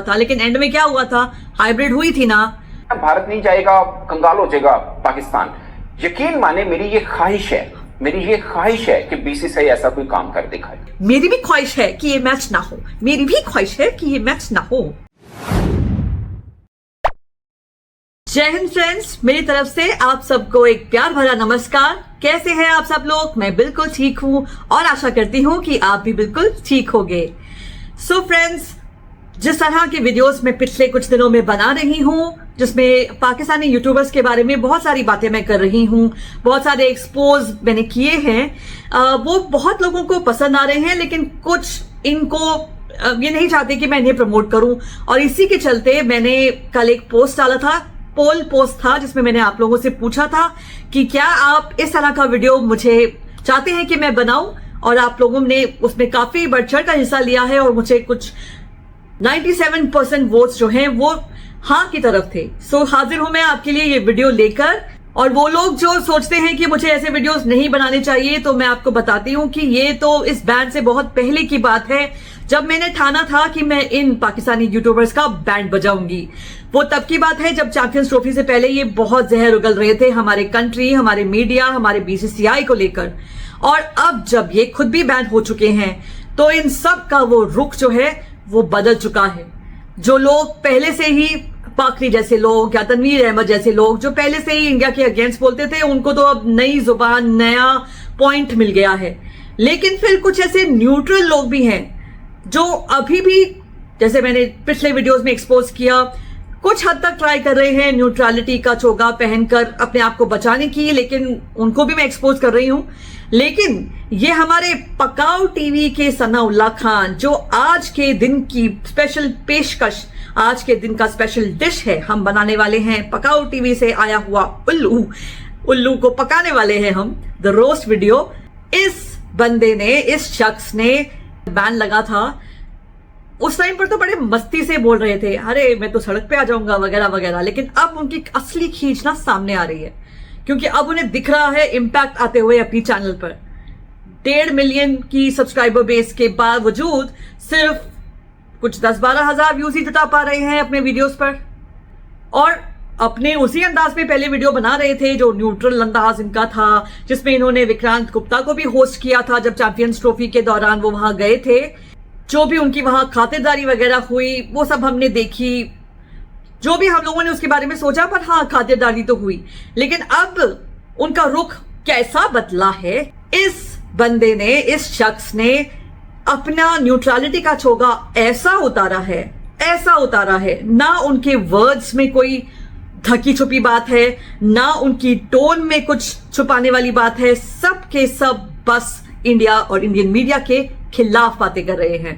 था, लेकिन एंड में क्या हुआ था, हाइब्रिड हुई थी ना। भारत नहीं जाएगा, कंगाल हो जाएगा पाकिस्तान। यकीन माने मेरी ये ख्वाहिश है कि बीसीसीआई ऐसा कोई काम कर दिखाए। मेरी भी ख्वाहिश है कि ये मैच ना हो, मेरी भी ख्वाहिश है कि ये मैच ना हो। जय हिंद फ्रेंड्स, मेरी तरफ से आप सबको एक प्यार भरा नमस्कार। कैसे हैं आप सब लोग? मैं बिल्कुल ठीक हूं और आशा करती हूं कि आप भी बिल्कुल ठीक होंगे। सो फ्रेंड्स, जिस तरह के वीडियोस मैं पिछले कुछ दिनों में बना रही हूं, जिसमें पाकिस्तानी यूट्यूबर्स के बारे में बहुत सारी बातें मैं कर रही हूं, बहुत सारे एक्सपोज मैंने किए हैं, वो बहुत लोगों को पसंद आ रहे हैं, लेकिन कुछ इनको ये नहीं चाहते कि मैं इन्हें प्रमोट करूं। और इसी के चलते मैंने कल एक पोस्ट डाला था, पोल पोस्ट था, जिसमें मैंने आप लोगों से पूछा था कि क्या आप इस तरह का वीडियो मुझे चाहते हैं कि मैं बनाऊं, और आप लोगों ने उसमें काफी बढ़ चढ़ का हिस्सा लिया है और मुझे कुछ 97% वोट्स जो हैं वो हाँ की तरफ थे। सो हाजिर हूं मैं आपके लिए ये वीडियो लेकर। और वो लोग जो सोचते हैं कि मुझे ऐसे वीडियोस नहीं बनाने चाहिए, तो मैं आपको बताती हूँ कि ये तो इस बैंड से बहुत पहले की बात है, जब मैंने ठाना था कि मैं इन पाकिस्तानी यूट्यूबर्स का बैंड बजाऊंगी। वो तब की बात है जब चैंपियंस ट्रॉफी से पहले ये बहुत जहर उगल रहे थे हमारे कंट्री, हमारे मीडिया, हमारे बीसीसीआई को लेकर। और अब जब ये खुद भी बैंड हो चुके हैं, तो इन सब का वो रुख जो है वो बदल चुका है। जो लोग पहले से ही, पाखरी जैसे लोग या तनवीर अहमद जैसे लोग जो पहले से ही इंडिया के अगेंस्ट बोलते थे, उनको तो अब नई जुबान, नया पॉइंट मिल गया है। लेकिन फिर कुछ ऐसे न्यूट्रल लोग भी हैं जो अभी भी, जैसे मैंने पिछले वीडियोस में एक्सपोज किया, कुछ हद तक ट्राई कर रहे हैं न्यूट्रलिटी का चोगा पहनकर अपने आप को बचाने की, लेकिन उनको भी मैं एक्सपोज कर रही हूं। लेकिन ये हमारे पकाओ टीवी के सनाउल्लाह खान, जो आज के दिन की स्पेशल पेशकश, आज के दिन का स्पेशल डिश है, हम बनाने वाले हैं पकाओ टीवी से आया हुआ उल्लू को पकाने वाले हैं हम, द रोस्ट वीडियो। इस बंदे ने, इस शख्स ने बैन लगा था, उस टाइम पर तो बड़े मस्ती से बोल रहे थे, अरे मैं तो सड़क पे आ जाऊंगा वगैरह वगैरह। लेकिन अब उनकी असली खींचना सामने आ रही है, क्योंकि अब उन्हें दिख रहा है इंपैक्ट आते हुए अपनी चैनल पर। 1.5 मिलियन की सब्सक्राइबर बेस के बावजूद सिर्फ कुछ 10-12 हजार व्यूज ही जुटा पा रहे हैं अपने वीडियोस पर। और अपने उसी अंदाज में पहले वीडियो बना रहे थे जो न्यूट्रल अंदाज इनका था, जिसमें इन्होंने विक्रांत गुप्ता को भी होस्ट किया था जब चैंपियंस ट्रॉफी के दौरान वो वहां गए थे। जो भी उनकी वहां खातिरदारी वगैरह हुई वो सब हमने देखी, जो भी हम लोगों ने उसके बारे में सोचा, पर हाँ खातिरदारी तो हुई। लेकिन अब उनका रुख कैसा बदला है, इस बंदे ने, इस शख्स ने अपना न्यूट्रलिटी का चोगा ऐसा उतारा है, ना उनके वर्ड्स में कोई धकी छुपी बात है, ना उनकी टोन में कुछ छुपाने वाली बात है। सब के सब बस इंडिया और इंडियन मीडिया के खिलाफ बातें कर रहे हैं।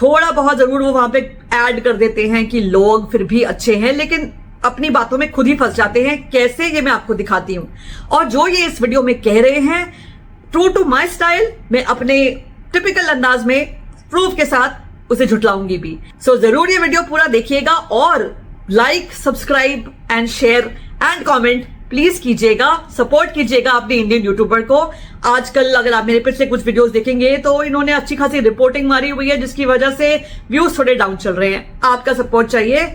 थोड़ा बहुत जरूर वो वहां पे ऐड कर देते हैं कि लोग फिर भी अच्छे हैं, लेकिन अपनी बातों में खुद ही फंस जाते हैं। कैसे, ये मैं आपको दिखाती हूं। और जो ये इस वीडियो में कह रहे हैं, ट्रू टू माई स्टाइल, मैं अपने टिपिकल अंदाज में प्रूफ के साथ उसे झुटलाऊंगी भी। सो जरूर ये वीडियो पूरा देखिएगा और like, subscribe and share and comment please कीजिएगा, सपोर्ट कीजिएगा अपने इंडियन यूट्यूबर को। आजकल अगर आप मेरे पिछले कुछ वीडियोस देखेंगे तो इन्होंने अच्छी खासी रिपोर्टिंग मारी हुई है, जिसकी वजह से व्यूज थोड़े डाउन चल रहे हैं। आपका सपोर्ट चाहिए।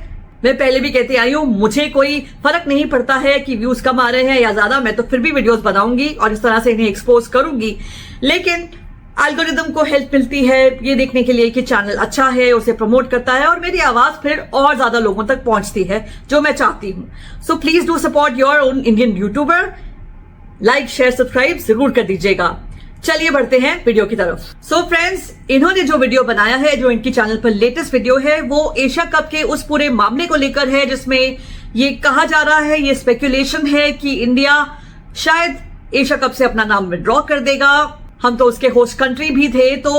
मैं पहले भी कहती आई हूं, मुझे कोई फर्क नहीं पड़ता है कि व्यूज कम आ रहे हैं या ज्यादा, मैं तो फिर भी वीडियोस बनाऊंगी और इस तरह से इन्हें एक्सपोज करूंगी। लेकिन एल्गोरिदम को हेल्प मिलती है ये देखने के लिए कि चैनल अच्छा है, उसे प्रमोट करता है और मेरी आवाज फिर और ज्यादा लोगों तक पहुंचती है, जो मैं चाहती हूं। So please do support your own Indian YouTuber. Like, share, subscribe जरूर कर दीजिएगा। चलिए बढ़ते हैं वीडियो की तरफ। सो फ्रेंड्स, इन्होंने जो वीडियो बनाया है, जो इनकी चैनल पर लेटेस्ट वीडियो है, वो एशिया कप के उस पूरे मामले को लेकर है, जिसमें ये कहा जा रहा है, ये स्पेकुलेशन है कि इंडिया शायद एशिया कप से अपना नाम विड्रॉ कर देगा। हम तो उसके होस्ट कंट्री भी थे, तो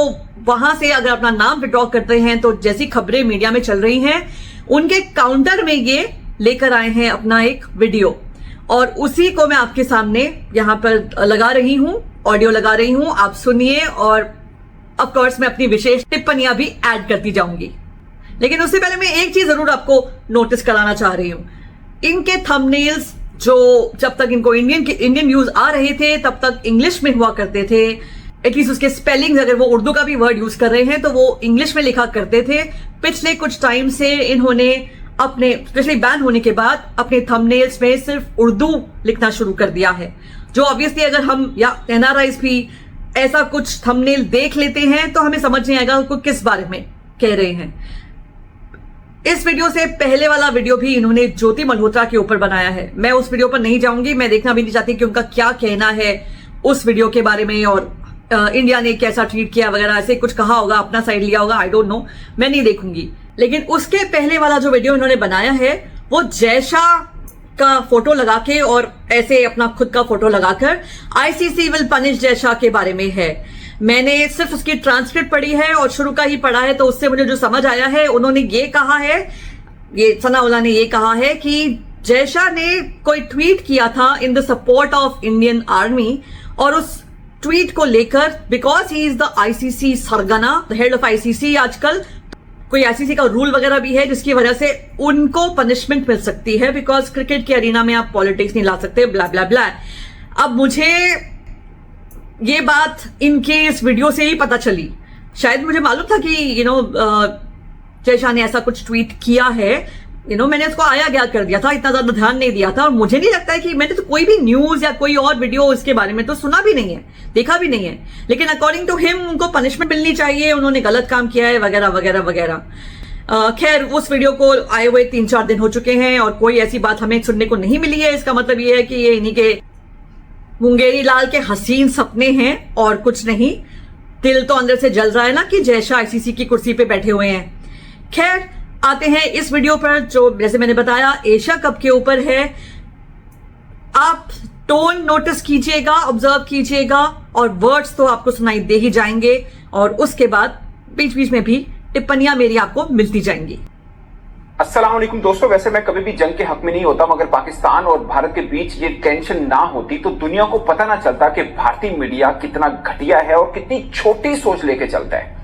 वहां से अगर अपना नाम विड्रॉ करते हैं तो जैसी खबरें मीडिया में चल रही हैं, उनके काउंटर में ये लेकर आए हैं अपना एक वीडियो, और उसी को मैं आपके सामने यहां पर लगा रही हूं, ऑडियो लगा रही हूं, आप सुनिए। और ऑफ कोर्स मैं अपनी विशेष टिप्पणियां भी ऐड करती जाऊंगी। लेकिन उससे पहले मैं एक चीज जरूर आपको नोटिस कराना चाह रही हूं। इनके थंबनेल्स जो जब तक इनको इंडियन न्यूज आ रहे थे तब तक इंग्लिश में हुआ करते थे, एटलीस्ट उसके स्पेलिंग, अगर वो उर्दू का भी वर्ड यूज कर रहे हैं तो वो इंग्लिश में लिखा करते थे। पिछले कुछ टाइम से इन्होंने अपने, स्पेशली बैन होने के बाद, अपने थंबनेल्स में सिर्फ उर्दू लिखना शुरू कर दिया है, जो ऑब्वियसली अगर हम या एनआरआईज भी ऐसा कुछ थंबनेल देख लेते हैं तो हमें समझ नहीं आएगा वो किस बारे में कह रहे हैं। इस वीडियो से पहले वाला वीडियो भी इन्होंने ज्योति मल्होत्रा के ऊपर बनाया है। मैं उस वीडियो पर नहीं जाऊंगी, मैं देखना भी नहीं चाहती कि उनका क्या कहना है उस वीडियो के बारे में और इंडिया ने कैसा ट्रीट किया वगैरह, ऐसे कुछ कहा होगा, अपना साइड लिया होगा, आई डोंट नो, मैं नहीं देखूंगी। लेकिन उसके पहले वाला जो वीडियो इन्होंने बनाया है वो जयशा का फोटो लगा के और ऐसे अपना खुद का फोटो लगाकर आईसीसी विल पनिश जयशा के बारे में है। मैंने सिर्फ उसकी ट्रांसक्रिप्ट पढ़ी है और शुरू का ही पढ़ा है, तो उससे मुझे जो समझ आया है, उन्होंने ये कहा है, ये सनाउल्लाह ने ये कहा है कि जयशा ने कोई ट्वीट किया था in the support of Indian army, और उस ट्वीट को लेकर because he is the ICC सरगना, द हेड ऑफ आईसीसी, आजकल कोई आईसीसी का रूल वगैरह भी है जिसकी वजह से उनको पनिशमेंट मिल सकती है, बिकॉज क्रिकेट के अरीना में आप पॉलिटिक्स नहीं ला सकते, ब्ला ब्ला ब्ला। अब मुझे ये बात इनके इस वीडियो से ही पता चली, शायद मुझे मालूम था कि जयशा ने ऐसा कुछ ट्वीट किया है, मैंने इसको आया गया कर दिया था, इतना ज्यादा ध्यान नहीं दिया था, और मुझे नहीं लगता है कि मैंने तो कोई भी न्यूज या कोई और वीडियो इसके बारे में तो सुना भी नहीं है, देखा भी नहीं है। लेकिन अकॉर्डिंग टू हिम उनको पनिशमेंट मिलनी चाहिए, उन्होंने गलत काम किया है वगैरह वगैरह वगैरह। खैर, उस वीडियो को आए हुए 3-4 दिन हो चुके हैं और कोई ऐसी बात हमें सुनने को नहीं मिली है। इसका मतलब ये है कि ये इन्हीं के मुंगेरी लाल के हसीन सपने हैं और कुछ नहीं। दिल तो अंदर से जल रहा है ना कि जयशा आईसीसी की कुर्सी पे बैठे हुए हैं। खैर, आते हैं इस वीडियो पर, जो जैसे मैंने बताया एशिया कप के ऊपर है। आप टोन नोटिस कीजिएगा, ऑब्जर्व कीजिएगा, और वर्ड्स तो आपको सुनाई दे ही जाएंगे, और उसके बाद बीच बीच में भी टिप्पणियां मेरी आपको मिलती जाएंगी। अस्सलाम वालेकुम दोस्तों, वैसे मैं कभी भी जंग के हक में नहीं होता, मगर पाकिस्तान और भारत के बीच ये टेंशन ना होती तो दुनिया को पता ना चलता कि भारतीय मीडिया कितना घटिया है और कितनी छोटी सोच लेके चलता है।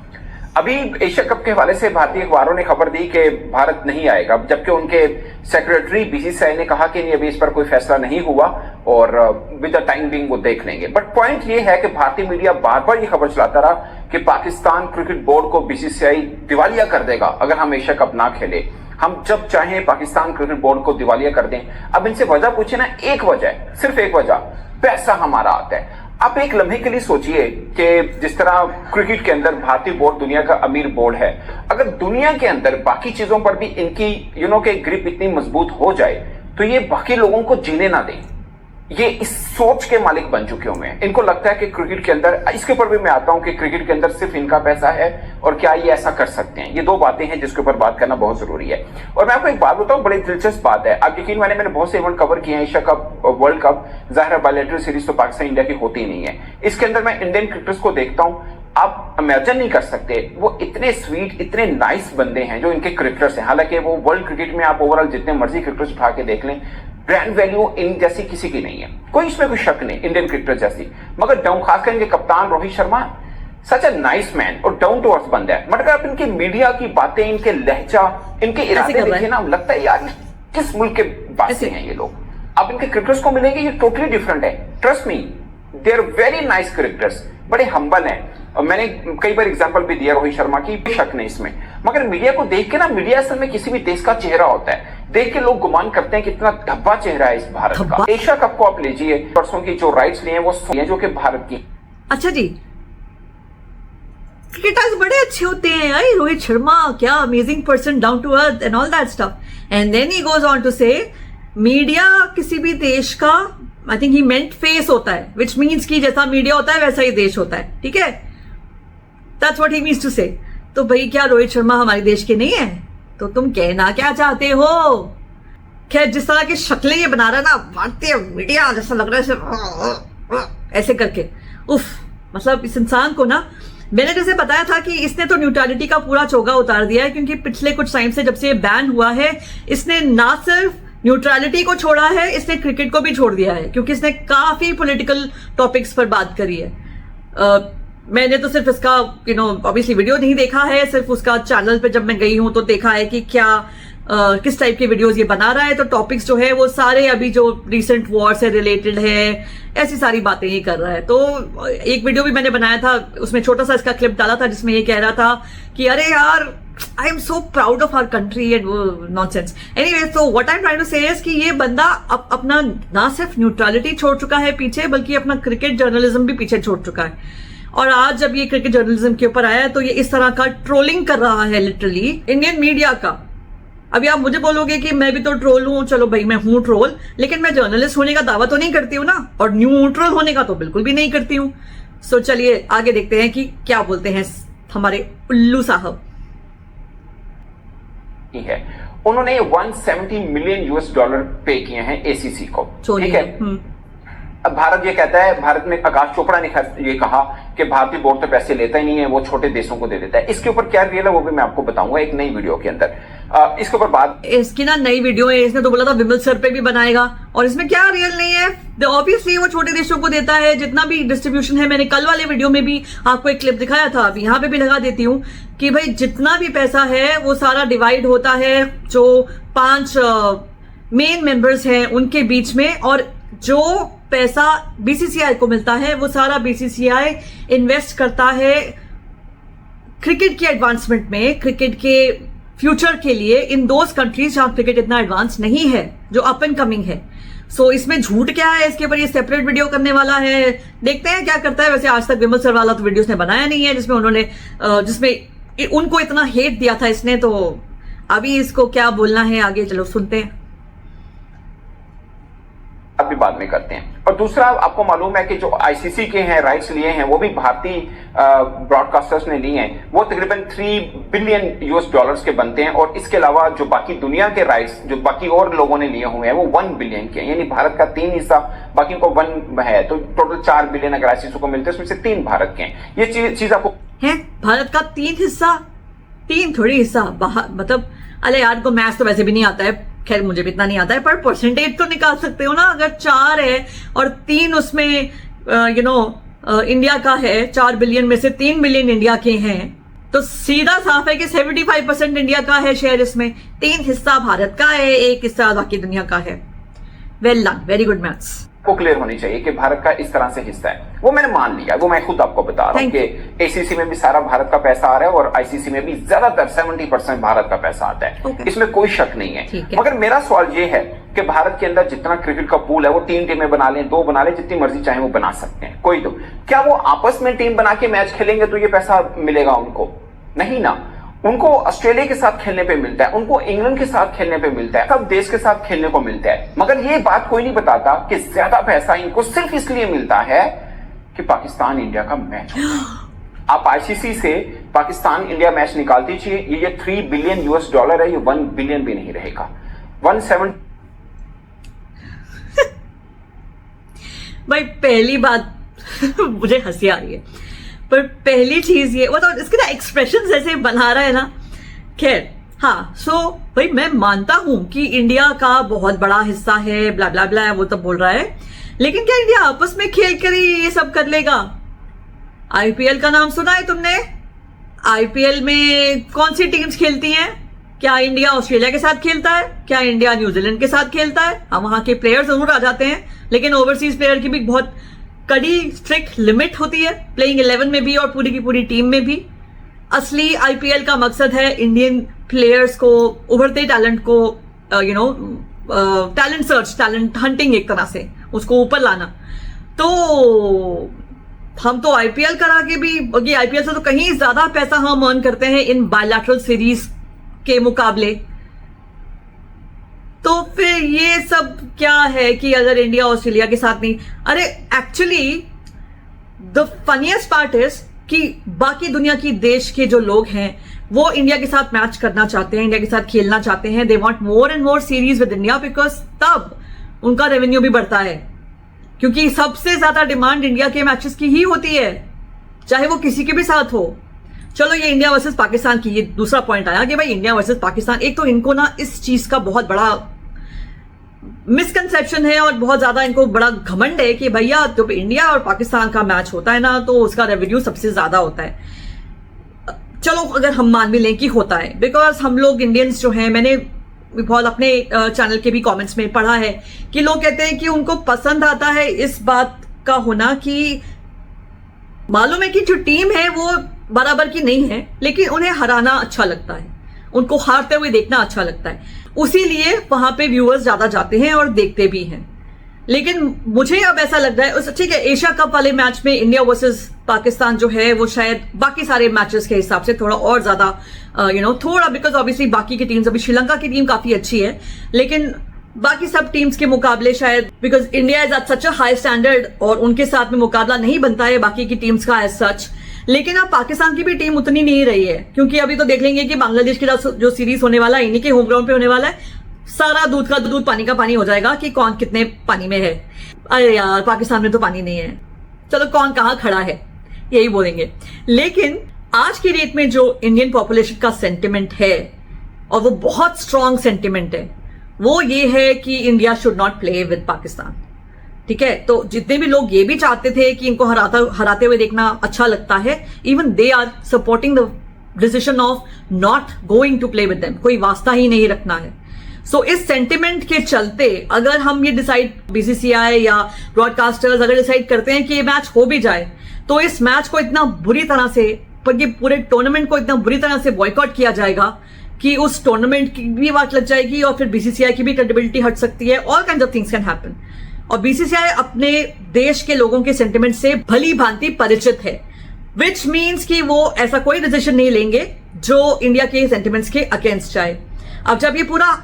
अभी एशिया कप के हवाले से भारतीय अखबारों ने खबर दी कि भारत नहीं आएगा, जबकि उनके सेक्रेटरी बीसीसीआई ने कहा कि नहीं, अभी इस पर कोई फैसला नहीं हुआ और विद द टाइम बिंग वो देख लेंगे। बट पॉइंट ये है कि भारतीय मीडिया बार बार ये खबर चलाता रहा कि पाकिस्तान क्रिकेट बोर्ड को बीसीसीआई दिवालिया कर देगा अगर हम एशिया कप ना खेले, हम जब चाहें पाकिस्तान क्रिकेट बोर्ड को दिवालिया कर दें। अब इनसे वजह पूछे ना, एक वजह है, सिर्फ एक वजह, पैसा हमारा आता है। आप एक लम्हे के लिए सोचिए कि जिस तरह क्रिकेट के अंदर भारतीय बोर्ड दुनिया का अमीर बोर्ड है, अगर दुनिया के अंदर बाकी चीजों पर भी इनकी के ग्रिप इतनी मजबूत हो जाए तो ये बाकी लोगों को जीने ना दें। ये इस सोच के मालिक बन चुके हुए हैं। इनको लगता है कि क्रिकेट के अंदर, इसके ऊपर भी मैं आता हूं कि क्रिकेट के अंदर सिर्फ इनका पैसा है और क्या ये ऐसा कर सकते हैं। ये दो बातें हैं जिसके ऊपर बात करना बहुत जरूरी है। और मैं आपको एक बात बताऊं, बड़ी दिलचस्प बात है। आप यकीन माने, मैंने बहुत से इवेंट कवर किए हैं, एशिया कप, वर्ल्ड कप, जाहिर बायलैटरल सीरीज तो पाकिस्तान इंडिया की होती नहीं है। इसके अंदर मैं इंडियन क्रिकेटर्स को देखता हूं, आप इमेजिन नहीं कर सकते, वो इतने स्वीट, इतने नाइस बंदे हैं जो इनके क्रिकेटर्स हैं। हालांकि वो वर्ल्ड क्रिकेट में आप ओवरऑल जितने मर्जी क्रिकेटर्स उठा के देख लें, ब्रांड वैल्यू इन जैसी किसी की नहीं है, कोई इसमें कोई शक नहीं, इंडियन क्रिकेटर जैसी। मगर खासकर इनके कप्तान रोहित शर्मा सच अ नाइस मैन और डाउन टू अर्थ बंदा है। मगर आप इनकी मीडिया की बातें, इनके लहजा, इनके इरादे देखिए ना, लगता है यार किस मुल्क के वासी हैं ये लोग। अब इनके क्रिकेटर्स को मिलेंगे, ये टोटली डिफरेंट है। Trust me, they are very nice cricketers, बड़े हम्बल हैं। और मैंने कई बार एग्जांपल भी दिया रोहित शर्मा की, कोई शक नहीं इसमें। मगर मीडिया को देख के ना, मीडिया असल में किसी भी देश का चेहरा होता है, देख के लोग गुमान करते हैं कि इतना धब्बा चेहरा है इस भारत का। एशिया कप को आप लीजिए, परसों की जो राइट्स लिए हैं वो जो कि भारत की। अच्छा जी, क्रिकेटर्स बड़े अच्छे होते हैं, आई रोहित शर्मा क्या amazing person, down to earth and all that stuff. And then he goes on to say media किसी भी देश का, I think he meant face होता है, विच मीन्स कि जैसा मीडिया होता है वैसा ही देश होता है, ठीक है, that's what he means to say. तो भाई क्या रोहित शर्मा हमारे देश के नहीं है? तो तुम कहना क्या चाहते हो? खैर, जिस तरह की शक्लें ये बना रहा है ना भारतीय मीडिया, जैसा लग रहा है ऐसे करके, उफ, मतलब इस इंसान को ना, मैंने जैसे बताया था कि इसने तो न्यूट्रलिटी का पूरा चोगा उतार दिया है, क्योंकि पिछले कुछ टाइम से जब से ये बैन हुआ है, इसने ना सिर्फ न्यूट्रलिटी को छोड़ा है, इसने क्रिकेट को भी छोड़ दिया है, क्योंकि इसने काफी पॉलिटिकल टॉपिक्स पर बात करी है। मैंने तो सिर्फ इसका ऑब्वियसली वीडियो नहीं देखा है, सिर्फ उसका चैनल पे जब मैं गई हूं तो देखा है कि क्या किस टाइप के वीडियोस ये बना रहा है। तो टॉपिक्स जो है वो सारे अभी जो रिसेंट वॉर से रिलेटेड है, ऐसी सारी बातें ये कर रहा है। तो एक वीडियो भी मैंने बनाया था, उसमें छोटा सा इसका क्लिप डाला था जिसमें ये कह रहा था कि अरे यार I am so proud of our country and वो nonsense. Anyway, so what I am trying to say is कि ये बंदा अपना ना सिर्फ न्यूट्रलिटी छोड़ चुका है पीछे, बल्कि अपना क्रिकेट जर्नलिज्म भी पीछे छोड़ चुका है। और आज जब ये क्रिकेट जर्नलिज्म के ऊपर आया है तो ये इस तरह का ट्रोलिंग कर रहा है लिटरली इंडियन मीडिया का। अभी आप मुझे बोलोगे कि मैं भी तो ट्रोल हूं, चलो भाई मैं हूं ट्रोल, लेकिन मैं जर्नलिस्ट होने का दावा तो नहीं करती हूं ना, और न्यूट्रल होने का तो बिल्कुल भी नहीं करती हूं। सो चलिए आगे देखते हैं कि क्या बोलते हैं हमारे उल्लू साहब। है उन्होंने 170 मिलियन यूएस डॉलर पे किए हैं एसीसी को, ठीक है। अब भारत ये कहता है, भारत में आकाश चोपड़ा ने ये कहा कि भारतीय बोर्ड तो पैसे लेता ही नहीं है, वो छोटे देशों को दे देता है। इसके ऊपर क्या रियल है वो भी मैं आपको बताऊंगा एक नई वीडियो के अंदर। इसके ऊपर बात, इसकी ना नई वीडियो है, इसने तो बोला था विमल सर पे भी बनाएगा, और इसमें क्या रियल नहीं है। ऑब्वियसली वो छोटे देशों को देता है, जितना भी डिस्ट्रीब्यूशन है। मैंने कल वाले वीडियो में भी आपको एक क्लिप दिखाया था, अभी यहाँ पे भी लगा देती हूँ कि भाई जितना भी पैसा है वो सारा डिवाइड होता है जो 5 मेन मेंबर्स हैं उनके बीच में, और जो पैसा बीसीसीआई को मिलता है वो सारा बीसीसीआई इन्वेस्ट करता है क्रिकेट के एडवांसमेंट में, क्रिकेट के फ्यूचर के लिए इन दोज कंट्रीज जहां क्रिकेट इतना एडवांस नहीं है, जो अप एंड कमिंग है। सो इसमें झूठ क्या है, इसके ऊपर ये सेपरेट वीडियो करने वाला है, देखते हैं क्या करता है। वैसे आज तक विमल सर वाला तो वीडियो उसने बनाया नहीं है जिसमें उन्होंने जिसमें उनको इतना हेट दिया था इसने, तो अभी इसको क्या बोलना है आगे चलो सुनते हैं। अभी बाद में करते हैं। और दूसरा, आपको मालूम है कि जो आईसीसी के हैं राइट्स लिए हैं वो भी भारतीय ब्रॉडकास्टर्स ने लिए हैं, वो तकरीबन 3 बिलियन यूएस डॉलर्स के बनते हैं। और इसके अलावा जो बाकी दुनिया के राइट्स जो बाकी और लोगों ने लिए हुए हैं वो 1 बिलियन के हैं, यानी भारत का 3 हिस्सा, बाकी को 1 है, तो टोटल 4 बिलियन अगर आईसीसी को मिलते हैं उसमें से 3 भारत के हैं। ये चीज आपको है, भारत का 3 हिस्सा, 3 थोड़ी हिस्सा मतलब, अरे यार को मैथ्स तो वैसे भी नहीं आता है, खैर मुझे भी इतना नहीं आता है, पर परसेंटेज तो निकाल सकते हो ना। अगर 4 है और 3 उसमें इंडिया का है, 4 बिलियन में से 3 बिलियन इंडिया के हैं, तो सीधा साफ है कि 75% इंडिया का है शेयर इसमें, 3 हिस्सा भारत का है, 1 हिस्सा बाकी दुनिया का है। Well done, very good maths. को क्लियर होनी चाहिए कि भारत का इस तरह से हिस्सा है, वो मैंने मान लिया, वो मैं खुद आपको बता रहा हूं कि एसीसी में भी सारा भारत का पैसा आ रहा है और आईसीसी में भी ज्यादातर 70% भारत का पैसा आता है। इसमें कोई शक नहीं है। मगर मेरा सवाल ये है कि भारत के अंदर जितना क्रिकेट का पूल है वो 3 टीमें बना लें, 2 बना लें, जितनी मर्जी चाहे वो बना सकते हैं, कोई तो क्या वो आपस में टीम बना के मैच खेलेंगे तो ये पैसा मिलेगा उनको? नहीं ना। उनको ऑस्ट्रेलिया के साथ खेलने पे मिलता है, उनको इंग्लैंड के साथ खेलने पे मिलता है, सब देश के साथ खेलने को मिलता है। मगर ये बात कोई नहीं बताता कि ज्यादा पैसा इनको सिर्फ इसलिए मिलता है कि पाकिस्तान इंडिया का मैच होता है। आप आईसीसी से पाकिस्तान इंडिया मैच निकाल दीजिए, ये 3 बिलियन यूएस डॉलर है, ये 1 बिलियन भी नहीं रहेगा। 170 भाई पहली बात मुझे हंसी आ रही है, पर पहली चीज ये वो तो इसके ना एक्सप्रेशन ऐसे बना रहा है ना। खैर हाँ, सो भाई मैं मानता हूं कि इंडिया का बहुत बड़ा हिस्सा है, ब्ला ब्ला ब्ला, वो तो बोल रहा है, लेकिन क्या इंडिया आपस में खेल कर ही ये सब कर लेगा? आईपीएल का नाम सुना है तुमने? आईपीएल में कौन सी टीम्स खेलती हैं? क्या इंडिया ऑस्ट्रेलिया के साथ खेलता है? क्या इंडिया न्यूजीलैंड के साथ खेलता है? हाँ, वहां के प्लेयर जरूर आ जाते हैं, लेकिन ओवरसीज प्लेयर की भी बहुत कड़ी स्ट्रिक्ट लिमिट होती है, प्लेइंग 11 में भी और पूरी की पूरी टीम में भी। असली आईपीएल का मकसद है इंडियन प्लेयर्स को, उभरते टैलेंट को टैलेंट सर्च, टैलेंट हंटिंग, एक तरह से उसको ऊपर लाना। तो हम तो आईपीएल करा के भी, आईपीएल से तो कहीं ज्यादा पैसा हम अर्न करते हैं इन बायलैटरल सीरीज के मुकाबले। तो फिर ये सब क्या है कि अगर इंडिया ऑस्ट्रेलिया के साथ नहीं, अरे actually the funniest part is कि बाकी दुनिया की देश के जो लोग हैं वो इंडिया के साथ मैच करना चाहते हैं, इंडिया के साथ खेलना चाहते हैं। They want more and more series with India, because तब उनका रेवेन्यू भी बढ़ता है, क्योंकि सबसे ज्यादा डिमांड इंडिया के मैचेस की ही होती है, चाहे वो किसी के भी साथ हो। चलो ये इंडिया वर्सेस पाकिस्तान की, ये दूसरा पॉइंट आया कि भाई इंडिया वर्सेस पाकिस्तान, एक तो इनको ना इस चीज का बहुत बड़ा मिसकंसेप्शन है और बहुत ज्यादा इनको बड़ा घमंड है कि भैया जब इंडिया और पाकिस्तान का मैच होता है ना तो उसका रेवेन्यू सबसे ज्यादा होता है। चलो अगर हम मान भी लें कि होता है, बिकॉज हम लोग इंडियंस जो हैं, मैंने बहुत अपने चैनल के भी कमेंट्स में पढ़ा है कि लोग कहते हैं कि उनको पसंद आता है इस बात का होना कि मालूम है कि जो टीम है वो बराबर की नहीं है, लेकिन उन्हें हराना अच्छा लगता है, उनको हारते हुए देखना अच्छा लगता है, उसी लिए वहां पे व्यूअर्स ज्यादा जाते हैं और देखते भी हैं। लेकिन मुझे अब ऐसा लग रहा है, ठीक है, एशिया कप वाले मैच में इंडिया वर्सेस पाकिस्तान जो है वो शायद बाकी सारे मैचेस के हिसाब से थोड़ा और ज्यादा थोड़ा, बिकॉज ऑब्वियसली बाकी की टीम्स, अभी श्रीलंका की टीम काफी अच्छी है, लेकिन बाकी सब टीम्स के मुकाबले शायद because India is at such a high standard और उनके साथ में मुकाबला नहीं बनता है बाकी की टीम्स का एज सच। लेकिन अब पाकिस्तान की भी टीम उतनी नहीं रही है, क्योंकि अभी तो देख लेंगे कि बांग्लादेश के साथ जो सीरीज होने वाला है इन्हीं के होम ग्राउंड पे होने वाला है, सारा दूध का दूध पानी का पानी हो जाएगा कि कौन कितने पानी में है। अरे यार, पाकिस्तान में तो पानी नहीं है, चलो कौन कहां खड़ा है यही बोलेंगे। लेकिन आज की डेट में जो इंडियन पॉपुलेशन का सेंटिमेंट है, और वो बहुत स्ट्रांग सेंटिमेंट है, वो ये है कि India should not play with Pakistan. ठीक है, तो जितने भी लोग ये भी चाहते थे कि इनको हराते हुए देखना अच्छा लगता है, even they are supporting the decision of not going to play with them, कोई वास्ता ही नहीं रखना है। सो इस सेंटिमेंट के चलते अगर हम ये डिसाइड, बीसीसीआई या ब्रॉडकास्टर्स अगर डिसाइड करते हैं कि ये मैच हो भी जाए, तो इस मैच को इतना बुरी तरह से, पर ये पूरे टूर्नामेंट को इतना बुरी तरह से बॉयकॉट किया जाएगा कि उस टूर्नामेंट की भी बात लग जाएगी और फिर बीसीसीआई की भी क्रेडिबिलिटी हट सकती है। All kind of things can happen. और बीसीसीआई अपने देश के लोगों के सेंटिमेंट से भली भांति परिचित है, विच मीन्स कि वो ऐसा कोई डिसीजन नहीं लेंगे जो इंडिया के सेंटिमेंट्स के अगेंस्ट जाए। अब जब ये पूरा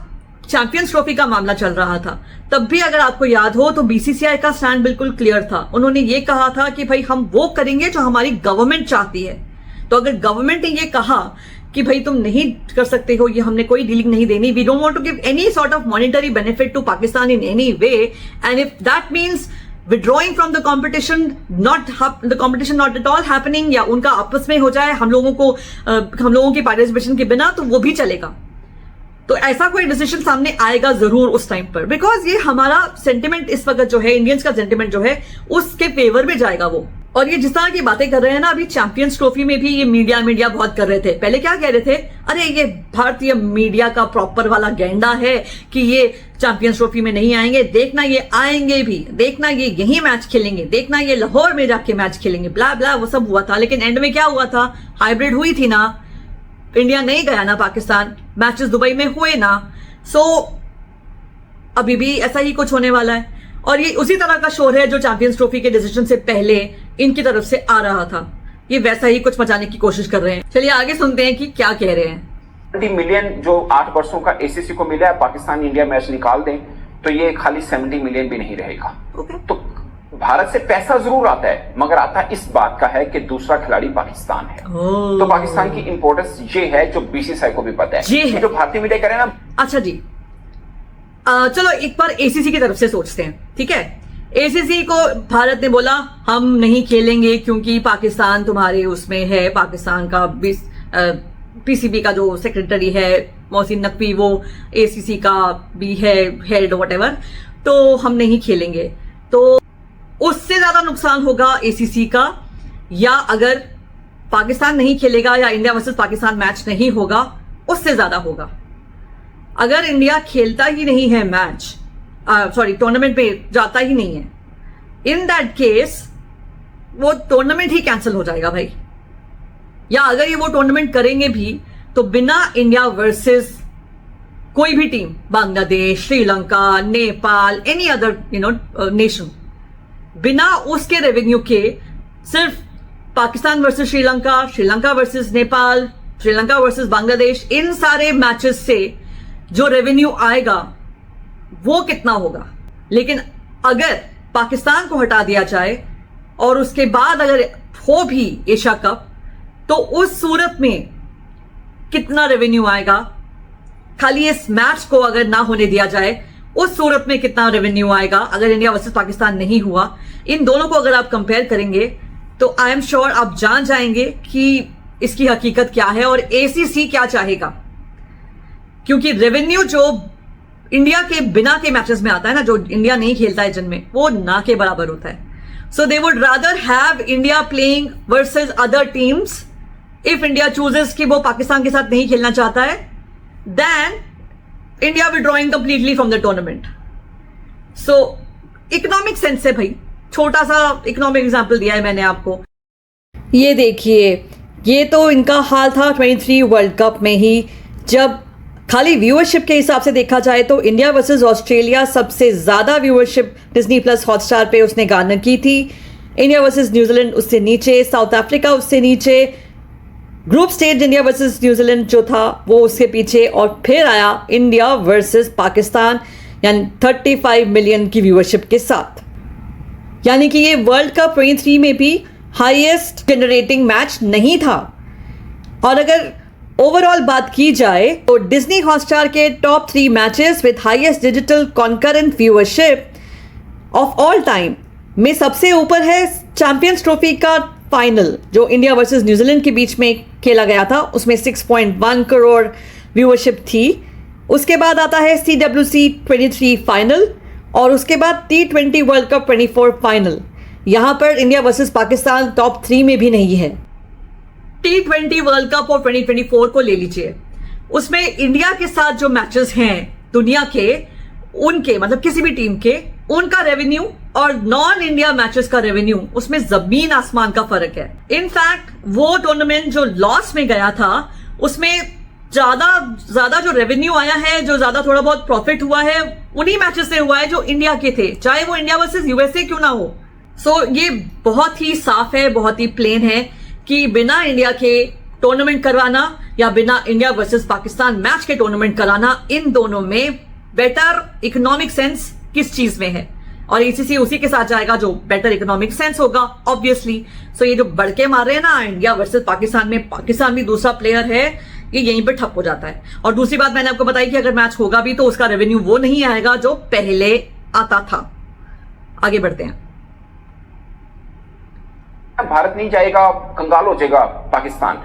चैंपियंस ट्रॉफी का मामला चल रहा था, तब भी अगर आपको याद हो तो बीसीसीआई का स्टैंड बिल्कुल क्लियर था। उन्होंने ये कहा था कि भाई हम वो करेंगे जो हमारी गवर्नमेंट चाहती है। तो अगर गवर्नमेंट ने ये कहा कि भाई तुम नहीं कर सकते हो, ये हमने कोई डीलिंग नहीं देनी, we don't want to give any sort of monetary benefit to Pakistan in any way, and if that means withdrawing from the competition, not at all happening, या उनका आपस में हो जाए हम लोगों की पार्टिसिपेशन के बिना, तो वो भी चलेगा। तो ऐसा कोई डिसीजन सामने आएगा जरूर उस टाइम पर, बिकॉज ये हमारा सेंटिमेंट इस वक्त जो है, इंडियंस का सेंटिमेंट जो है, उसके फेवर में जाएगा वो। और ये जिस तरह की बातें कर रहे हैं ना, अभी चैंपियंस ट्रॉफी में भी ये मीडिया बहुत कर रहे थे। पहले क्या कह रहे थे, अरे ये भारतीय मीडिया का प्रॉपर वाला गेंडा है कि ये चैंपियंस ट्रॉफी में नहीं आएंगे, देखना ये आएंगे भी, देखना ये यही मैच खेलेंगे, देखना ये लाहौर में जाके मैच खेलेंगे, ब्ला ब्ला, वो सब हुआ था। लेकिन एंड में क्या हुआ था, हाइब्रिड हुई थी ना, इंडिया नहीं गया ना पाकिस्तान, मैचेस दुबई में हुए ना। सो अभी भी ऐसा ही कुछ होने वाला है, और ये उसी तरह का शोर है जो चैंपियंस ट्रॉफी के डिसीजन से पहले इनकी तरफ से आ रहा था। ये वैसा ही कुछ मचाने की कोशिश कर रहे हैं। चलिए आगे सुनते हैं कि क्या कह रहे हैं। 70 मिलियन जो 8 वर्षों का एसीसी को मिला है, पाकिस्तान इंडिया मैच निकाल दें तो ये खाली 70 मिलियन भी नहीं रहेगा। तो भारत से पैसा जरूर आता है, मगर आता इस बात का है कि दूसरा खिलाड़ी पाकिस्तान है। तो पाकिस्तान की इंपोर्टेंस ये है जो बीसीसीआई को भी पता है, जो भारतीय मीडिया कह रहे हैं ना। अच्छा जी, चलो एक बार एसीसी की तरफ से सोचते हैं। ठीक है, एसीसी को भारत ने बोला हम नहीं खेलेंगे क्योंकि पाकिस्तान तुम्हारे उसमें है, पाकिस्तान का पीसीबी का जो सेक्रेटरी है मोहसिन नकवी, वो एसीसी का भी है हेड व्हाटएवर, तो हम नहीं खेलेंगे। तो उससे ज्यादा नुकसान होगा एसीसी का, या अगर पाकिस्तान नहीं खेलेगा या इंडिया वर्सेस पाकिस्तान मैच नहीं होगा, उससे ज्यादा होगा। अगर इंडिया खेलता ही नहीं है मैच, टूर्नामेंट में जाता ही नहीं है, इन दैट केस वो टूर्नामेंट ही कैंसिल हो जाएगा भाई। या अगर ये वो टूर्नामेंट करेंगे भी तो बिना इंडिया वर्सेस कोई भी team, Bangladesh, Sri Lanka, Nepal, any other nation, बिना उसके रेवेन्यू के सिर्फ Pakistan versus Sri Lanka, Sri Lanka versus Nepal, Sri Lanka versus Bangladesh, इन सारे मैचेस से जो रेवेन्यू आएगा वो कितना होगा। लेकिन अगर पाकिस्तान को हटा दिया जाए और उसके बाद अगर हो भी एशिया कप, तो उस सूरत में कितना रेवेन्यू आएगा। खाली इस मैच को अगर ना होने दिया जाए, उस सूरत में कितना रेवेन्यू आएगा अगर इंडिया वर्सेस पाकिस्तान नहीं हुआ। इन दोनों को अगर आप कंपेयर करेंगे तो आई एम श्योर आप जान जाएंगे कि इसकी हकीकत क्या है और एसीसी क्या चाहेगा। क्योंकि रेवेन्यू जो इंडिया के बिना के मैचेस में आता है ना, जो इंडिया नहीं खेलता है जिनमें, वो ना के बराबर होता है। So they would rather have India playing versus other teams if India chooses कि वो पाकिस्तान के साथ नहीं खेलना चाहता है, then India withdrawing completely from the tournament. So economic sense से भाई, छोटा सा इकोनॉमिक एग्जाम्पल दिया है मैंने आपको। ये देखिए, ये तो इनका हाल था 23 वर्ल्ड कप में ही, जब खाली व्यूअरशिप के हिसाब से देखा जाए तो इंडिया वर्सेस ऑस्ट्रेलिया सबसे ज्यादा व्यूअरशिप डिज्नी प्लस हॉटस्टार पे उसने गार्नर की थी। इंडिया वर्सेस न्यूजीलैंड उससे नीचे, साउथ अफ्रीका उससे नीचे, group stage India versus New Zealand जो था वो उसके पीछे, और फिर आया इंडिया वर्सेस पाकिस्तान, यानी 35 मिलियन की व्यूअरशिप के साथ। यानी कि ये वर्ल्ड कप 23 में भी हाईएस्ट जनरेटिंग मैच नहीं था। और अगर ओवरऑल बात की जाए तो डिज्नी हॉटस्टार के top 3 matches with highest digital concurrent viewership of all time में सबसे ऊपर है चैंपियंस ट्रॉफी का फाइनल जो इंडिया वर्सेस न्यूजीलैंड के बीच में खेला गया था, उसमें 6.1 करोड़ व्यूअरशिप थी। उसके बाद आता है CWC 23 फाइनल, और उसके बाद T20 वर्ल्ड कप 24 फाइनल। यहां पर इंडिया वर्सेस पाकिस्तान टॉप 3 में भी नहीं है। T20 वर्ल्ड कप और 2024 को ले लीजिए, उसमें इंडिया के साथ जो मैचेस हैं दुनिया के, उनके मतलब किसी भी टीम के, उनका रेवेन्यू और नॉन इंडिया मैचेस का रेवेन्यू, उसमें जमीन आसमान का फर्क है। इनफैक्ट वो टूर्नामेंट जो लॉस में गया था उसमें ज्यादा जो रेवेन्यू आया है, जो ज्यादा थोड़ा बहुत प्रॉफिट हुआ है, उन्हीं मैचेस से हुआ है जो इंडिया के थे, चाहे वो इंडिया वर्सेस यूएसए क्यों ना हो। सो ये बहुत ही साफ है, बहुत ही प्लेन है कि बिना इंडिया के टूर्नामेंट करवाना या बिना इंडिया वर्सेस पाकिस्तान मैच के टूर्नामेंट कराना, इन दोनों में बेटर इकोनॉमिक सेंस किस चीज में है, और एसीसी उसी के साथ जाएगा जो बेटर इकोनॉमिक सेंस होगा ऑब्वियसली। सो ये जो बढ़के मार रहे हैं ना इंडिया वर्सेस पाकिस्तान में, पाकिस्तान भी दूसरा प्लेयर है, ये यहीं पे ठप हो जाता है। और दूसरी बात मैंने आपको बताई कि अगर मैच होगा भी तो उसका रेवेन्यू वो नहीं आएगा जो पहले आता था। आगे बढ़ते हैं। भारत नहीं जाएगा, कंगाल हो जाएगा पाकिस्तान।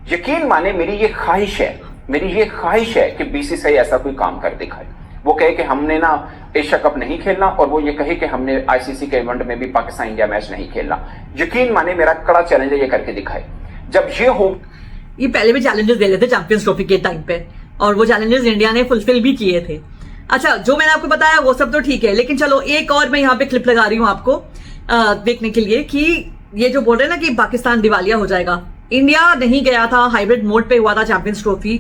यकीन माने मेरी ये ख्वाहिश है कि बीसीसीआई ऐसा कोई काम कर दिखाए। वो कहे कि हमने ना एशिया कप नहीं खेलना, और वो ये कहे कि हमने आईसीसी के इवेंट में भी पाकिस्तान इंडिया मैच नहीं खेलना। यकीन माने मेरा कड़ा चैलेंज है, ये करके दिखाए। जब ये हो, ये पहले भी चैलेंजेस दे रहे थे चैंपियंस ट्रॉफी के टाइम पे, और वो चैलेंजेस इंडिया ने फुलफिल भी किए थे। अच्छा, जो मैंने आपको बताया वो सब तो ठीक है, लेकिन चलो एक और मैं यहाँ पे क्लिप लगा रही हूँ आपको देखने के लिए कि ये जो बोल रहे हैं ना कि पाकिस्तान दिवालिया हो जाएगा। इंडिया नहीं गया था, हाइब्रिड मोड पे हुआ था चैंपियंस ट्रॉफी,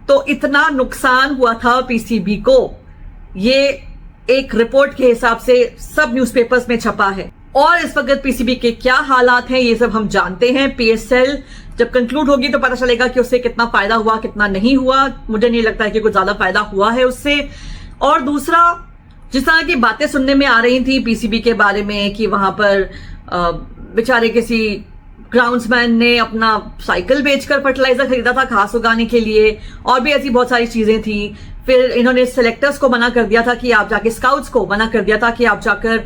तो इतना नुकसान हुआ था पीसीबी को, ये एक रिपोर्ट के हिसाब से सब न्यूज़पेपर्स में छपा है। और इस वक्त पीसीबी के क्या हालात हैं ये सब हम जानते हैं। पीएसएल जब कंक्लूड होगी तो पता चलेगा कि उससे कितना फायदा हुआ, कितना नहीं हुआ। मुझे नहीं लगता है कि कुछ ज्यादा फायदा हुआ है उससे। और दूसरा, जिस तरह की बातें सुनने में आ रही थी पीसीबी के बारे में कि वहां पर बेचारे किसी ग्राउंड्समैन ने अपना साइकिल बेचकर फर्टिलाइजर खरीदा था घास उगाने के लिए, और भी ऐसी बहुत सारी चीजें थी। फिर इन्होंने सेलेक्टर्स को मना कर दिया था कि आप जाके, स्काउट्स को मना कर दिया था कि आप जाकर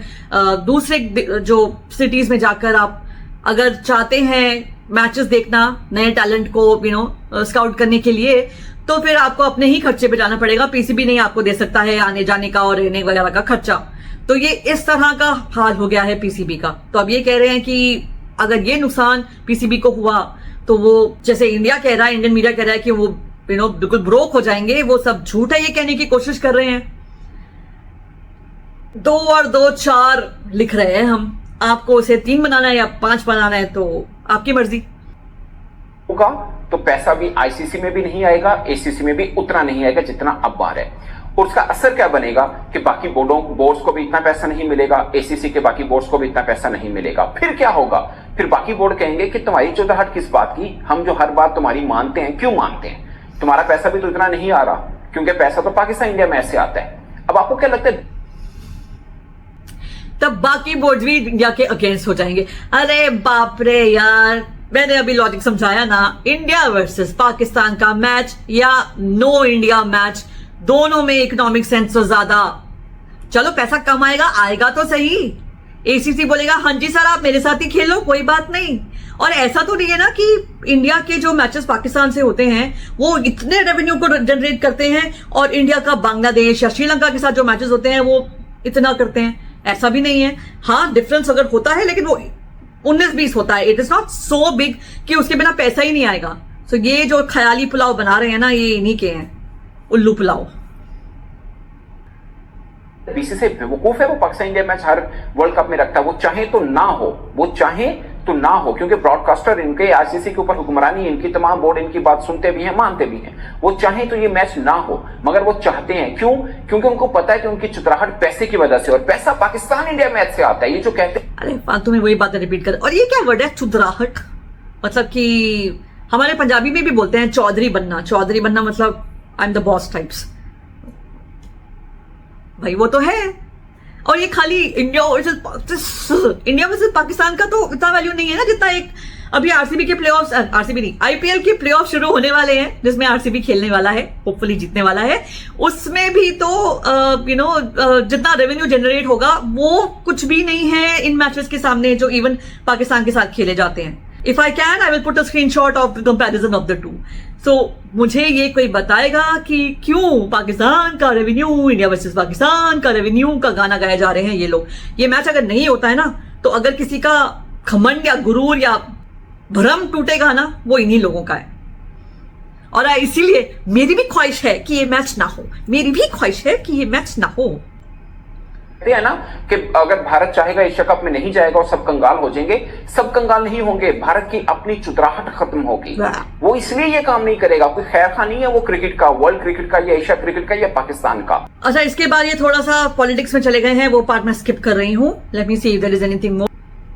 दूसरे जो सिटीज में जाकर आप अगर चाहते हैं मैचेस देखना, नए टैलेंट को स्काउट करने के लिए, तो फिर आपको अपने ही खर्चे पे जाना पड़ेगा। पीसीबी नहीं आपको दे सकता है आने जाने का और रहने वगैरह का खर्चा। तो ये इस तरह का हाल हो गया है पीसीबी का। तो अब ये कह रहे हैं कि अगर ये नुकसान पीसीबी को हुआ तो वो, जैसे इंडिया कह रहा है, इंडियन मीडिया कह रहा है कि वो बिल्कुल ब्रोक हो जाएंगे, वो सब झूठ है, ये कहने की कोशिश कर रहे हैं। 2 और 2 4 लिख रहे हैं हम। आपको उसे 3 बनाना है या 5 बनाना है तो आपकी मर्जी होगा। तो पैसा भी आईसीसी में भी नहीं आएगा, एसीसी में भी उतना नहीं आएगा जितना अब आ रहा है। और उसका असर क्या बनेगा कि बाकी बोर्ड्स को भी इतना पैसा नहीं मिलेगा, एसीसी के बाकी बोर्ड्स को भी इतना पैसा नहीं मिलेगा। फिर क्या होगा? फिर बाकी बोर्ड कहेंगे कि तुम्हारी चौधाहट किस बात की, हम जो हर बात तुम्हारी मानते हैं, क्यों मानते हैं? तुम्हारा पैसा भी तो इतना नहीं आ रहा, क्योंकि पैसा तो पाकिस्तान इंडिया मैच से आता है। अब आपको क्या लगता है? तब बाकी बोर्ड भी इंडिया के अगेंस्ट हो जाएंगे। अरे बाप रे यार, मैंने अभी लॉजिक समझाया ना। इंडिया वर्सेस पाकिस्तान का मैच या नो इंडिया मैच, दोनों में इकोनॉमिक सेंस तो ज्यादा, चलो पैसा कम आएगा, आएगा तो सही। एसीसी बोलेगा हाँ जी सर आप मेरे साथ ही खेलो, कोई बात नहीं। और ऐसा तो नहीं है ना कि इंडिया के जो मैचेस पाकिस्तान से होते हैं वो इतने रेवेन्यू को जनरेट करते हैं और इंडिया का बांग्लादेश या श्रीलंका के साथ जो मैचेस होते हैं वो इतना करते हैं, ऐसा भी नहीं है। हाँ, डिफरेंस अगर होता है लेकिन वो 19-20 होता है। It is not so big कि उसके बिना पैसा ही नहीं आएगा। सो ये जो ख्याली पुलाव बना रहे हैं ना, ये इन्हीं के हैं, उल्लू पुलाव। बीसीसीआई बेवकूफ है, वो पाकिस्तान इंडिया मैच हर वर्ल्ड कप में रखता है। वो चाहे तो ना हो, वो चाहे तो ना हो, क्योंकि ब्रॉडकास्टर इनके आईसीसी के ऊपर हुक्मरानी, इनकी तमाम बोर्ड इनकी बात सुनते भी हैं, मानते भी हैं। वो चाहे तो ये मैच ना हो, मगर वो चाहते हैं। क्यों? क्योंकि उनको पता है कि उनकी चुतराहट पैसे की वजह से, और पैसा पाकिस्तान इंडिया मैच से आता है। ये जो कहते हैं, अरे फालतू में वही बातें रिपीट कर। और ये क्या वर्ड है चुतराहट? मतलब कि हमारे पंजाबी में भी बोलते हैं चौधरी बनना। चौधरी बनना मतलब I am the boss types. भाई वो तो है। और ये खाली इंडिया वर्सेस पाकिस्तान का तो इतना वैल्यू नहीं है ना, जितना एक अभी आरसीबी के प्लेऑफ्स, आरसीबी नहीं, आईपीएल के प्लेऑफ शुरू होने वाले हैं, जिसमें आरसीबी खेलने वाला है, होपफुली जीतने वाला है। उसमें भी तो जितना रेवेन्यू जनरेट होगा वो कुछ भी नहीं है इन मैचेस के सामने जो इवन पाकिस्तान के साथ खेले जाते हैं। If I can I will put a screenshot of the comparison of the two. So मुझे ये कोई बताएगा कि क्यों पाकिस्तान का रेवेन्यू, इंडिया वर्सेस पाकिस्तान का रेवेन्यू का गाना गाया जा रहे हैं ये लोग। ये मैच अगर नहीं होता है ना, तो अगर किसी का घमंड या गुरूर या भ्रम टूटेगा ना, वो इन्हीं लोगों का है। और इसीलिए मेरी भी ख्वाहिश है कि ये मैच ना हो, मेरी भी ख्वाहिश है कि ये मैच ना हो। है ना कि अगर भारत चाहेगा एशिया कप में नहीं जाएगा और सब कंगाल हो जाएंगे। सब कंगाल नहीं होंगे, भारत की अपनी चुतराहट खत्म होगी। वो इसलिए ये काम नहीं करेगा, कोई खैर खा नहीं है वो क्रिकेट का, वर्ल्ड क्रिकेट का या एशिया क्रिकेट का या पाकिस्तान का। अच्छा, इसके बाद ये थोड़ा सा पॉलिटिक्स में चले गए हैं, वो पार्ट मैं स्किप कर रही हूँ। Let me see if there is anything more.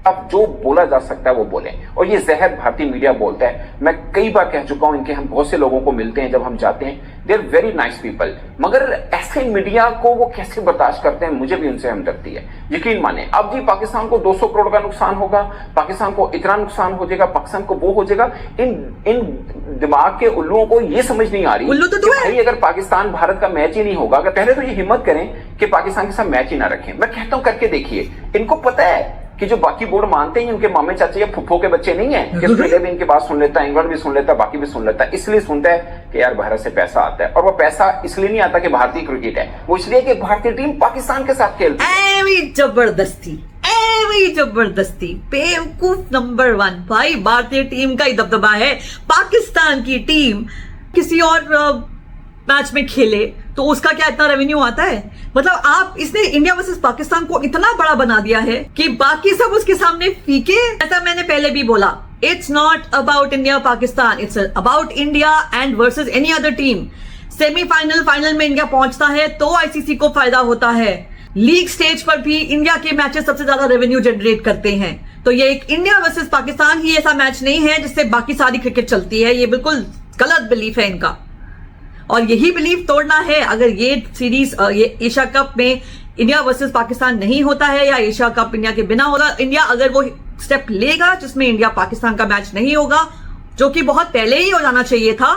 अब जो बोला जा सकता है वो बोलें, और ये जहर भारतीय मीडिया बोलता है। मैं कई बार कह चुका हूं, इनके हम बहुत से लोगों को मिलते हैं जब हम जाते हैं, they are very nice people, मगर ऐसे मीडिया को वो कैसे बर्दाश्त करते हैं, मुझे भी उनसे हमदर्दी है। यकीन माने, अब जी पाकिस्तान को 200 करोड़ का नुकसान होगा, पाकिस्तान को इतना नुकसान हो जाएगा, पाकिस्तान को वो हो जाएगा। इन दिमाग के उल्लुओं को ये समझ नहीं आ रही कि भाई अगर पाकिस्तान भारत का मैच ही नहीं होगा, अगर पहले तो ये हिम्मत करें कि पाकिस्तान के साथ मैच ही ना रखें। मैं कहता हूं करके देखिए। इनको पता है कि जो बाकी बोर्ड मानते हैं उनके मामे चाचे या फुफ्फो के बच्चे नहीं है कि ऑस्ट्रेलिया भी इनकी बात सुन लेता है, इंग्लैंड भी सुन लेता है, बाकी भी सुन लेता है। इसलिए सुनता है कि यार भारत से पैसा आता है, और वो पैसा इसलिए नहीं आता कि भारतीय क्रिकेट है, वो इसलिए कि भारतीय टीम पाकिस्तान के साथ खेलती है। जबरदस्ती बेवकूफ नंबर 1 भाई, भारतीय टीम का ही दबदबा है। पाकिस्तान की टीम किसी और मैच में खेले तो उसका क्या इतना रेवेन्यू आता है? मतलब आप इसने इंडिया वर्सेस पाकिस्तान को इतना बड़ा बना दिया है कि बाकी सब उसके सामने फीके। ऐसा मैंने पहले भी बोला, it's not about India Pakistan, it's about India and versus any other team. Semifinal, final में इंडिया पहुंचता है तो आईसीसी को फायदा होता है। लीग स्टेज पर भी इंडिया के मैचेस सबसे ज्यादा रेवेन्यू जनरेट करते हैं। तो ये एक इंडिया वर्सेस पाकिस्तान ही ऐसा मैच नहीं है जिससे बाकी सारी क्रिकेट चलती है। ये बिल्कुल गलत बिलीफ है इनका, और यही बिलीफ तोड़ना है। अगर ये सीरीज, ये एशिया कप में इंडिया वर्सेस पाकिस्तान नहीं होता है, या एशिया कप इंडिया के बिना होगा, इंडिया अगर वो स्टेप लेगा जिसमें इंडिया पाकिस्तान का मैच नहीं होगा, जो कि बहुत पहले ही हो जाना चाहिए था,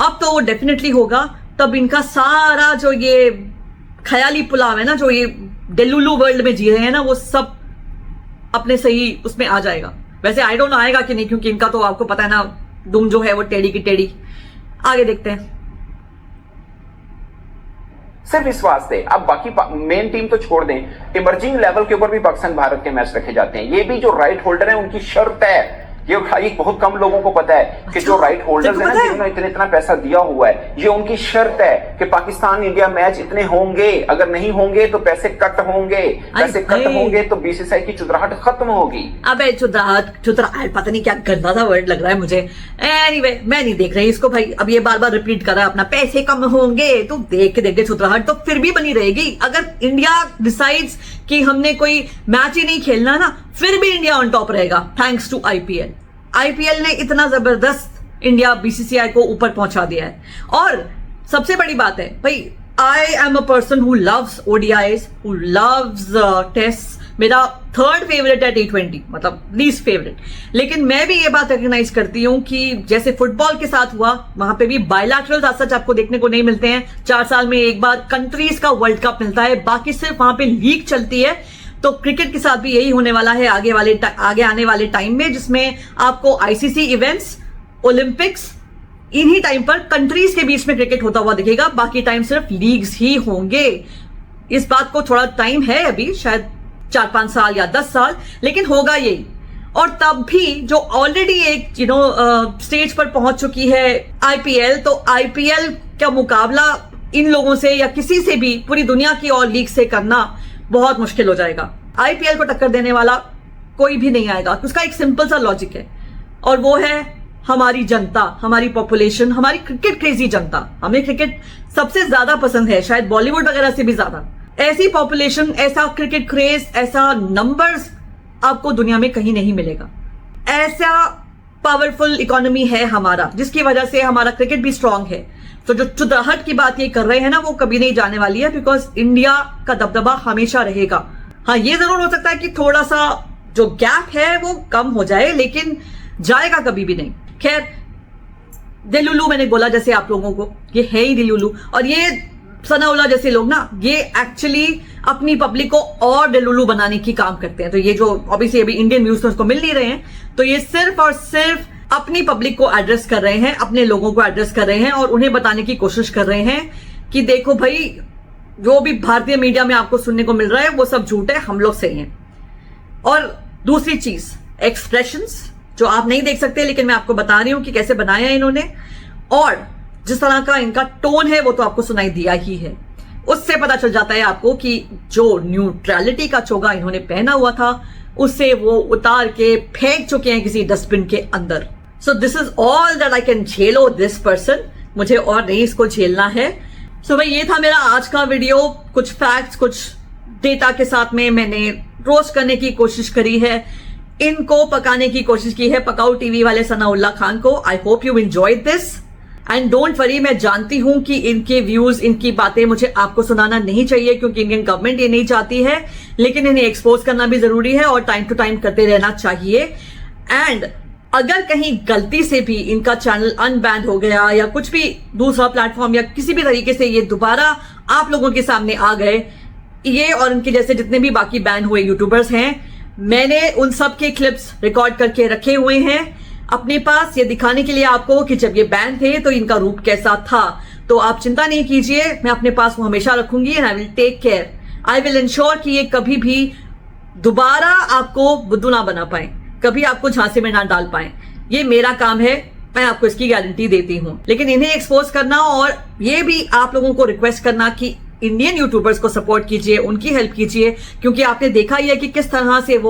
अब तो वो डेफिनेटली होगा, तब इनका सारा जो ये ख्याली पुलाव है ना, जो ये डेलुलू वर्ल्ड में जी रहे हैं ना, वो सब अपने सही उसमें आ जाएगा। वैसे आई डोंट नो आएगा कि नहीं, क्योंकि इनका तो आपको पता है ना, दुम जो है वो टेढ़ी की टेढ़ी। आगे देखते हैं। सिर्फ इस वास्ते, अब बाकी मेन टीम तो छोड़ दें, इमर्जिंग लेवल के ऊपर भी पाकिस्तान भारत के मैच रखे जाते हैं। ये भी जो राइट होल्डर है उनकी शर्त है। ये बहुत कम लोगों को पता है कि जो राइट होल्डर्स हैं ना, जिन्होंने इतना पैसा दिया हुआ है, ये उनकी शर्त है कि पाकिस्तान इंडिया मैच इतने होंगे, अगर नहीं होंगे तो पैसे कट होंगे, पैसे कट होंगे तो बीसीसीआई की चुतराहट खत्म होगी। अबे चुतराहट पता नहीं क्या गंदा सा वर्ड लग रहा है मुझे। एनीवे, मैं नहीं देख रही इसको भाई। अब ये बार बार रिपीट कर रहा है अपना, पैसे कम होंगे तो देख के देख के चुतराहट तो फिर भी बनी रहेगी। अगर इंडिया डिसाइड्स कि हमने कोई मैच ही नहीं खेलना ना, फिर भी इंडिया ऑन टॉप रहेगा, थैंक्स टू आईपीएल। आईपीएल ने इतना जबरदस्त इंडिया बीसीसीआई को ऊपर पहुंचा दिया है। और सबसे बड़ी बात है भाई, I am a person who loves ODIs, who loves test. मेरा थर्ड फेवरेट है T20, मतलब लीस्ट फेवरेट। लेकिन मैं भी ये बात रिकॉग्नाइज करती हूं कि जैसे फुटबॉल के साथ हुआ, वहां पे भी बायलैटरल सच आपको देखने को नहीं मिलते हैं। 4 साल में एक बार कंट्रीज का वर्ल्ड कप मिलता है, बाकी सिर्फ वहां पे लीग चलती है। तो क्रिकेट के साथ भी यही होने वाला है आगे आने वाले टाइम में, जिसमें आपको आईसीसी इवेंट्स, ओलंपिक्स, इन्हीं टाइम पर कंट्रीज के बीच में क्रिकेट होता हुआ दिखेगा। बाकी टाइम सिर्फ लीग्स ही होंगे। इस बात को थोड़ा टाइम है अभी, शायद 4-5 साल या 10 साल, लेकिन होगा यही। और तब भी जो ऑलरेडी एक स्टेज पर पहुंच चुकी है आईपीएल, तो आईपीएल का मुकाबला इन लोगों से या किसी से भी पूरी दुनिया की और लीग से करना बहुत मुश्किल हो जाएगा। आईपीएल को टक्कर देने वाला कोई भी नहीं आएगा। उसका एक सिंपल सा लॉजिक है और वो है हमारी जनता, हमारी पॉपुलेशन, हमारी क्रिकेट क्रेजी जनता। हमें क्रिकेट सबसे ज्यादा पसंद है, शायद बॉलीवुड वगैरह से भी ज्यादा। ऐसी पॉपुलेशन, ऐसा क्रिकेट क्रेज, ऐसा नंबर्स आपको दुनिया में कहीं नहीं मिलेगा। ऐसा पावरफुल इकोनॉमी है हमारा, जिसकी वजह से हमारा क्रिकेट भी स्ट्रांग है। तो जो चुदराहट की बात ये कर रहे हैं ना, वो कभी नहीं जाने वाली है, बिकॉज इंडिया का दबदबा हमेशा रहेगा। हाँ, ये जरूर हो सकता है कि थोड़ा सा जो गैप है वो कम हो जाए, लेकिन जाएगा कभी भी नहीं। खैर, दिलुलू मैंने बोला जैसे आप लोगों को, ये है ही दिलुलू। और ये सनाउल्लाह जैसे लोग ना, ये एक्चुअली अपनी पब्लिक को और दिलुलू बनाने की काम करते हैं। तो ये जो ऑब्वियसली अभी इंडियन व्यूज उसको मिल नहीं रहे हैं, तो ये सिर्फ और सिर्फ अपनी पब्लिक को एड्रेस कर रहे हैं, अपने लोगों को एड्रेस कर रहे हैं और उन्हें बताने की कोशिश कर रहे हैं कि देखो भाई, जो भी भारतीय मीडिया में आपको सुनने को मिल रहा है वो सब झूठ है, हम लोग सही हैं। और दूसरी चीज, एक्सप्रेशंस जो आप नहीं देख सकते, लेकिन मैं आपको बता रही हूं कि कैसे बनाया है इन्होंने, और जिस तरह का इनका टोन है वो तो आपको सुनाई दिया ही है। उससे पता चल जाता है आपको कि जो न्यूट्रलिटी का चोगा इन्होंने पहना हुआ था, उससे वो उतार के फेंक चुके हैं किसी डस्टबिन के अंदर। So this is all that I can झेलो दिस पर्सन। मुझे और नहीं इसको झेलना है। सो भाई, ये था मेरा आज का वीडियो। कुछ फैक्ट्स, कुछ डेटा के साथ में मैंने रोस्ट करने की कोशिश करी है, इनको पकाने की कोशिश की है, पकाऊ टीवी वाले सनाउल्लाह खान को। I hope you enjoyed this and don't worry, मैं जानती हूं कि इनके व्यूज, इनकी बातें मुझे आपको सुनाना नहीं चाहिए, क्योंकि इंडियन गवर्नमेंट ये नहीं चाहती है, लेकिन इन्हें एक्सपोज करना भी जरूरी है और टाइम टू टाइम करते रहना चाहिए। एंड अगर कहीं गलती से भी इनका चैनल अनबैन हो गया या कुछ भी दूसरा प्लेटफॉर्म या किसी भी तरीके से ये दोबारा आप लोगों के सामने आ गए, ये और इनके जैसे जितने भी बाकी बैन हुए यूट्यूबर्स हैं, मैंने उन सब के क्लिप्स रिकॉर्ड करके रखे हुए हैं अपने पास, ये दिखाने के लिए आपको कि जब ये बैन थे तो इनका रूप कैसा था। तो आप चिंता नहीं कीजिए, मैं अपने पास वो हमेशा रखूंगी and I will take care, I will ensure कि ये कभी भी दोबारा आपको बुद्धू ना बना पाए, कभी आपको झांसे में ना डाल पाए। ये मेरा काम है, मैं आपको इसकी गारंटी देती हूं। लेकिन इन्हें एक्सपोज करना और ये भी आप लोगों को रिक्वेस्ट करना कि इंडियन यूट्यूबर्स को सपोर्ट कीजिए, उनकी हेल्प कीजिए, क्योंकि आपने देखा ही है कि किस तरह से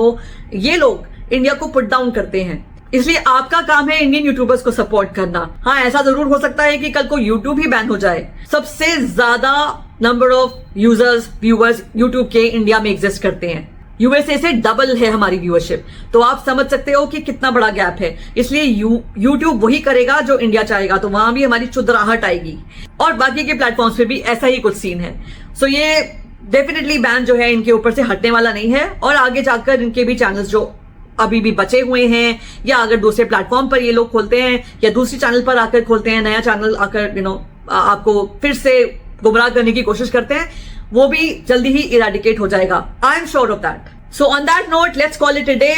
ये लोग इंडिया को पुट डाउन करते हैं। इसलिए आपका काम है इंडियन यूट्यूबर्स को सपोर्ट करना। हाँ, ऐसा जरूर हो सकता है कि कल को यूट्यूब ही बैन हो जाए। सबसे ज्यादा number of users, viewers YouTube के इंडिया में एग्जिस्ट करते हैं। यूएसए से डबल है हमारी व्यूअरशिप, तो आप समझ सकते हो कि कितना बड़ा गैप है। इसलिए यूट्यूब वही करेगा जो इंडिया चाहेगा, तो वहां भी हमारी चुदराहट आएगी। और बाकी के प्लेटफॉर्म्स पे भी ऐसा ही कुछ सीन है। सो ये डेफिनेटली बैन जो है इनके ऊपर से हटने वाला नहीं है, और आगे जाकर इनके भी चैनल्स जो अभी भी बचे हुए हैं, या अगर दूसरे प्लेटफॉर्म पर ये लोग खोलते हैं या दूसरी चैनल पर आकर खोलते हैं, नया चैनल आकर आपको फिर से गुमराह करने की कोशिश करते हैं, वो भी जल्दी ही इरेडिकेट हो जाएगा। I am sure of that. So on that note, let's call it a day.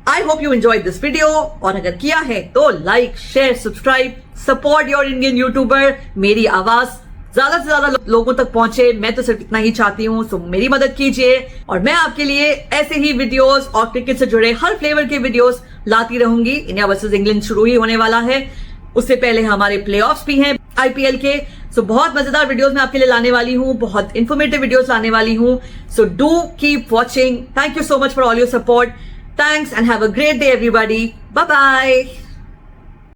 I hope you enjoyed this video, और अगर किया है तो like, share, subscribe, support your Indian YouTuber. मेरी आवाज ज्यादा से ज्यादा लोगों तक पहुंचे, मैं तो सिर्फ इतना ही चाहती हूँ। सो मेरी मदद कीजिए, और मैं आपके लिए ऐसे ही वीडियोस और क्रिकेट से जुड़े हर फ्लेवर के वीडियोस लाती रहूंगी। इंडिया वर्सेस इंग्लैंड शुरू ही होने वाला है, उससे पहले हमारे प्लेऑफ्स भी हैं आईपीएल के। सो बहुत मजेदार वीडियोस मैं आपके लिए लाने वाली हूँ, बहुत इंफॉर्मेटिव वीडियोस लाने वाली हूँ। So do keep watching. Thank you so much for all your support. Thanks and have a great day everybody. Bye bye.